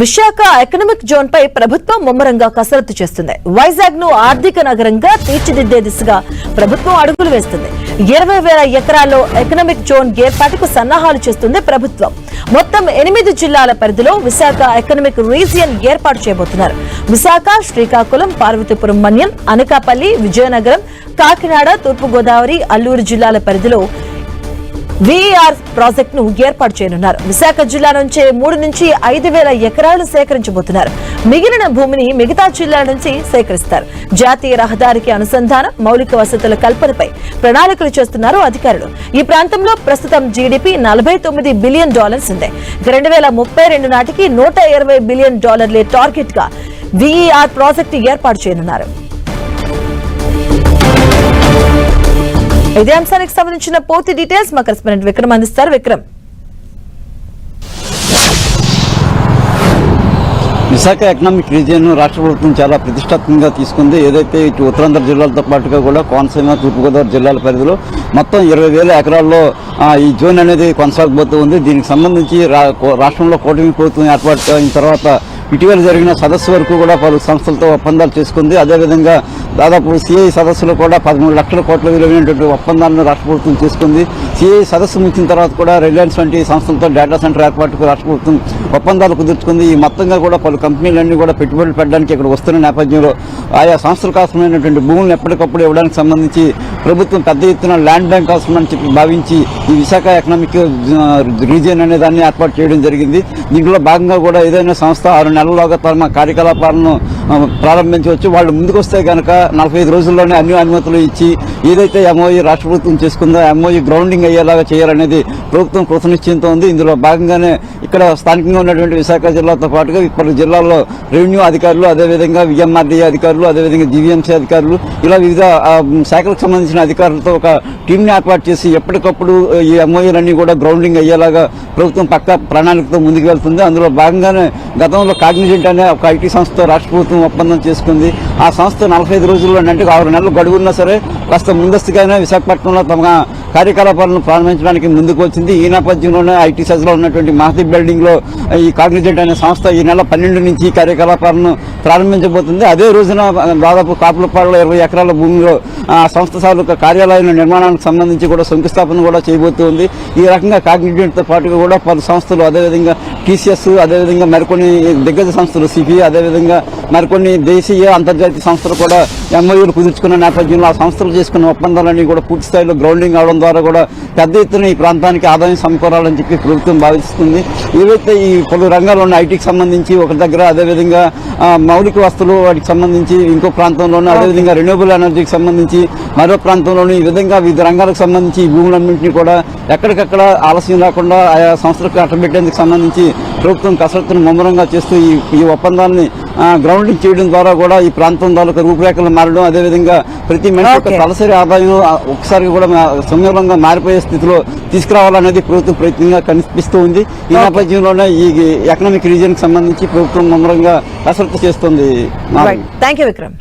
Visakha economic zone పై ప్రభుత్వం ముమ్మరంగా కసరత్తు చేస్తుంది. వైజాగ్ ను ఆర్థిక నగరంగా తీర్చిదిద్దే దిశగా ప్రభుత్వం అడుగులు వేస్తుంది. 20,000 ఎకరాల్లో ఎకనామిక్ జోన్ ఏర్పాటుకు సన్నాహాలు చేస్తుంది ప్రభుత్వం. మొత్తం 8 జిల్లాల పరిధిలో విశాఖ ఎకనామిక్ రీజియన్ ఏర్పాటు చేయబోతున్నారు. విశాఖ, శ్రీకాకుళం, పార్వతీపురం మన్యం, అనకాపల్లి, విజయనగరం, కాకినాడ, తూర్పుగోదావరి, అల్లూరు జిల్లాల పరిధిలో వీఆర్ ప్రాజెక్ట్ ను ఏర్పాటు చేయనున్నారు. విశాఖ జిల్లా నుంచే 3 నుంచి 5,000 ఎకరాలు సేకరించబోతున్నారు. మిగిలిన భూమిని మిగతా జిల్లాల నుంచి సేకరిస్తారు. జాతీయ రహదారికి అనుసంధానం, మౌలిక వసతుల కల్పనపై ప్రణాళికలు చేస్తున్నారు అధికారులు. ఈ ప్రాంతంలో ప్రస్తుతం జీడీపీ $49 బిలియన్ ఉంది. 2032 నాటికి $120 బిలియన్ టార్గెట్ గా వీఆర్ ప్రాజెక్టు ఏర్పాటు చేయనున్నారు. ఇదే అంశానికి సంబంధించిన పూర్తి డీటెయిల్స్ మా కరెస్పాండెంట్ విక్రమ్ అందిస్తారు. విక్రమ్, విశాఖ ఎకనామిక్ రీజియన్ రాష్ట్ర ప్రభుత్వం చాలా ప్రతిష్టాత్మకంగా తీసుకుంది. ఏదైతే ఇటు ఉత్తరాంధ్ర జిల్లాలతో పాటుగా కూడా కోనసీమ, తూర్పుగోదావరి జిల్లాల పరిధిలో మొత్తం 20,000 ఎకరాల్లో ఈ జోన్ అనేది కొనసాగబోతూ ఉంది. దీనికి సంబంధించి రాష్ట్రంలో కూటమి ప్రభుత్వం ఏర్పాటు అయిన తర్వాత ఇటీవల జరిగిన సదస్సు వరకు కూడా పలు సంస్థలతో ఒప్పందాలు చేసుకుంది. అదేవిధంగా దాదాపు సిఐ సదస్సులో కూడా 13 లక్షల కోట్ల విలువైనటువంటి ఒప్పందాలను రాష్ట్ర ప్రభుత్వం చేసుకుంది. సిఐ సదస్సు ముగిసిన తర్వాత కూడా రిలయన్స్ వంటి సంస్థలతో డేటా సెంటర్ ఏర్పాటుకు రాష్ట్ర ప్రభుత్వం ఒప్పందాలు కుదుర్చుకుంది. ఈ మొత్తంగా కూడా పలు కంపెనీలన్నీ కూడా పెట్టుబడులు పెట్టడానికి ఇక్కడ వస్తున్న నేపథ్యంలో ఆయా సంస్థలకు అవసరమైనటువంటి భూములను ఎప్పటికప్పుడు ఇవ్వడానికి సంబంధించి ప్రభుత్వం పెద్ద ఎత్తున ల్యాండ్ బ్యాంక్ అవసరమని చెప్పి భావించి ఈ విశాఖ ఎకనామిక్ రీజియన్ అనే దాన్ని ఏర్పాటు చేయడం జరిగింది. దీంట్లో భాగంగా కూడా ఏదైనా సంస్థ 6 నెలల్లోగా తమ కార్యకలాపాలను ప్రారంభించవచ్చు. వాళ్ళు ముందుకు వస్తే కనుక 45 రోజుల్లోనే అన్ని అనుమతులు ఇచ్చి ఏదైతే ఎంఓఈ రాష్ట్ర ప్రభుత్వం చేసుకుందో ఎంఓఈ గ్రౌండింగ్ అయ్యేలాగా చేయాలనేది ప్రభుత్వం కృతనిశ్చయంతో ఉంది. ఇందులో భాగంగానే ఇక్కడ స్థానికంగా ఉన్నటువంటి విశాఖ జిల్లాతో పాటుగా ఇప్పుడు జిల్లాల్లో రెవెన్యూ అధికారులు, అదేవిధంగా విఎంఆర్డీఏ అధికారులు, అదేవిధంగా జీవీఎంసీ అధికారులు, ఇలా వివిధ శాఖలకు సంబంధించిన అధికారులతో ఒక టీంని ఏర్పాటు చేసి ఎప్పటికప్పుడు ఈ ఎంఓఈలన్నీ కూడా గ్రౌండింగ్ అయ్యేలాగా ప్రభుత్వం పక్క ప్రణాళికతో ముందుకు వెళ్తుంది. అందులో భాగంగానే గతంలో కాగ్నిజెంట్ అనే ఒక ఐటీ సంస్థతో రాష్ట్ర ప్రభుత్వం ఒప్పందం చేసుకుంది. ఆ సంస్థ 45 రోజుల్లో అంటే 6 నెలలు గడువున్నా సరే కాస్త ముందస్తుగానే విశాఖపట్నంలో తమ కార్యకలాపాలను ప్రారంభించడానికి ముందుకు వచ్చింది. ఈ నేపథ్యంలోనే ఐటీ సెజ్లో ఉన్నటువంటి మహతి బిల్డింగ్ లో ఈ కాగ్నిజెంట్ అనే సంస్థ ఈ నెల 12 నుంచి కార్యకలాపాలను ప్రారంభించబోతుంది. అదే రోజున దాదాపు కాపులపాడులో 20 ఎకరాల భూమిలో ఆ సంస్థ తాలూకా కార్యాలయాల నిర్మాణానికి సంబంధించి కూడా శంకుస్థాపన కూడా చేయబోతుంది. ఈ రకంగా కాగ్నిజెంట్ తో పాటుగా కూడా పలు సంస్థలు, అదేవిధంగా టీసీఎస్, అదేవిధంగా మరికొన్ని దిగ్గజ సంస్థలు సిపి, అదేవిధంగా మరికొన్ని దేశీయ అంతర్జాతీయ సంస్థలు కూడా ఎంఓయూలు కుదుర్చుకున్న నేపథ్యంలో ఆ సంస్థలు చేసుకున్న ఒప్పందాలన్నీ కూడా పూర్తి స్థాయిలో గ్రౌండింగ్ అవడం ద్వారా కూడా పెద్ద ఎత్తున ఈ ప్రాంతానికి ఆదాయం సమకూరాలని చెప్పి ప్రభుత్వం భావిస్తుంది. ఏవైతే ఈ పలు రంగాల్లో ఉన్న ఐటీకి సంబంధించి ఒక దగ్గర, అదేవిధంగా మౌలిక వస్తువులు వాటికి సంబంధించి ఇంకో ప్రాంతంలోనూ, అదేవిధంగా రెన్యూబుల్ ఎనర్జీకి సంబంధించి మరో ప్రాంతంలోనూ ఈ విధంగా వివిధ రంగాలకు సంబంధించి ఈ భూములన్నింటినీ కూడా ఎక్కడికక్కడ ఆలస్యం లేకుండా ఆయా సంస్థలకు కట్టబెట్టేందుకు సంబంధించి ప్రభుత్వం కసరత్తును ముమ్మరంగా చేస్తూ ఈ ఒప్పందాన్ని గ్రౌండింగ్ చేయడం ద్వారా కూడా ఈ ప్రాంతం తాలూకా రూపురేఖలు మారడం, అదేవిధంగా ప్రతి మనిషి యొక్క తలసరి ఆదాయం ఒకసారి కూడా సమూలంగా మారిపోయే స్థితిలో తీసుకురావాలనేది ప్రభుత్వం ప్రయత్నంగా కనిపిస్తూ ఉంది. ఈ నేపథ్యంలోనే ఈ ఎకనామిక్ రీజియన్ కి సంబంధించి ప్రభుత్వం ముమ్మరంగా కసరత్తు చేస్తుంది. థాంక్యూ విక్రమ్.